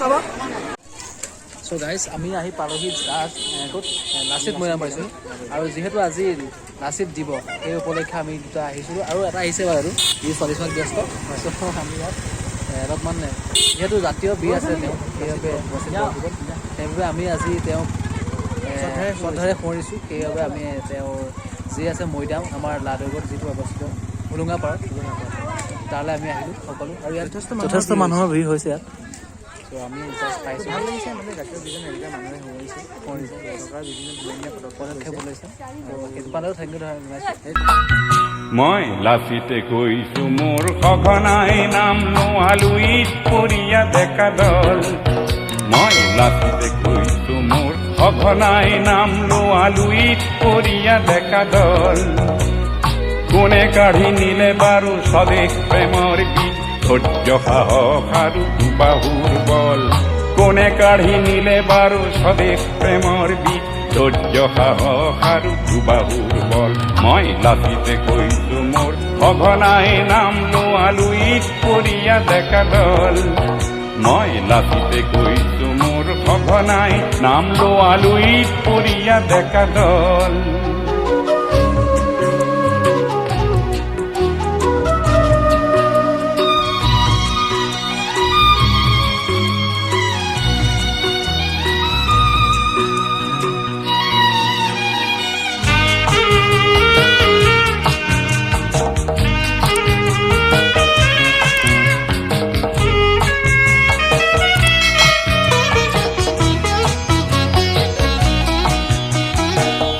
so guys আমি আহি পালোহি ক'ত লাচিত মৈদাম পাইছোঁ আৰু যিহেতু আজি লাচিত দিৱস সেই উপলক্ষে আমি দুটা আহিছিলোঁ আৰু এটা আহিছে বাৰু ই ছোৱালীজনীত ব্যস্ত চ' আমি ইয়াত অলপমান যিহেতু জাতীয় বীৰ আছে তেওঁ সেইবাবে আমি আজি তেওঁক শ্ৰদ্ধাৰে সোঁৱৰিছোঁ সেইবাবে আমি তেওঁৰ যি আছে মৈদাম আমাৰ লাডুগড় যিটো অৱস্থিত হোলোঙাপাৰ তালৈ আমি আহিলোঁ সকলো আৰু ইয়াত যথেষ্ট মানুহৰ ভিৰ হৈছে ইয়াত ত' আমি জাষ্ট পাইছোঁ ভাল লাগিছে মানে জাতীয় বিজন এনেকৈ মানুহে সোঁৱৰিছে চৰকাৰ বিভিন্ন ধুনীয়া পদক্ষেপ ওলাইছে সেইটোপালেও থেংক ইউ জনাইছোঁ মই লাচিতে কৈছো মোৰ সঘনাই নাম লোৱালুইত পৰিয়া ডেকা দল মই লাচিতে কৈছো মোৰ সঘনাই নাম লোৱালুইত পৰিয়া ডেকা দল কোনে কাঢ়ি নিলে বাৰু স্বদেশ প্ৰেমৰ গীত ধৈৰ্য সাহস আৰু দুবাহুৰ বল কোনে কাঢ়ি নিলে বাৰু স্বদেশ প্ৰেমৰ গীত ধৈৰ্য সাহস আৰু দুবাহুৰ বল মই লাচিতে কৈছো মোৰ সঘনাই নাম লোৱালুইত পৰিয়া ডেকা দল মই লাচিতে কৈছো মোৰ সঘনাই নাম লোৱালুইত পৰিয়া ডেকা দল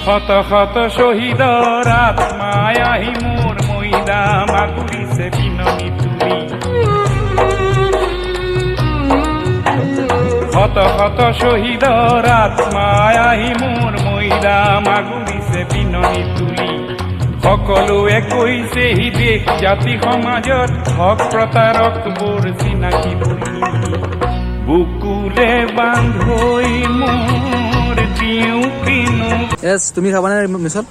শত শত শহীদৰ আত্মাই আহি মোৰ মৈদাম আগুৰিছে বিননি তুলি শত শত শহীদৰ আত্মাই আহি মোৰ মৈদাম আগুৰিছে বিননি তুলি সকলোৱে কৈছে হি দেশ জাতি সমাজত হক প্ৰতাৰকবোৰ চিনাকি বুলি বুকুৰে বান্ধৈ মোৰ দিওঁ কিনো এছ তুমি খাবানে মিছল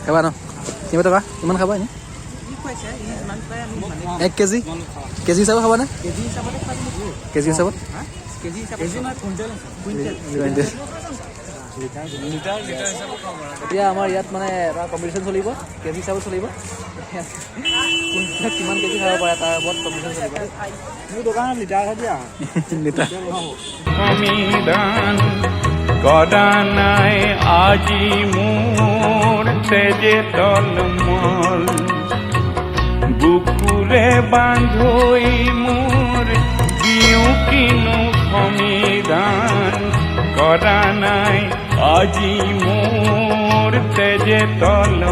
খাবা ন কিমান টকা কিমান খাবা এনেই 1 কেজি কেজি হিচাপত খাবানে কেজি হিচাপত এতিয়া আমাৰ ইয়াত মানে এটা কম্পিটিশ্যন চলিব কেজি হিচাপত চলিব কোনবিলাক কিমান কেজি খাব পাৰে তাৰ ওপৰত কম্পিটিশ্যন চলিব মোৰ দোকানত লিটাৰ দিয়া লিটাৰ সংবিধান গদা নাই আজি মোৰ তেজে তলমল বুকুৰে বান্ধৈ মোৰ দিওঁ কিনো সংবিধান গদা নাই আজি মোৰ তেজে তলমল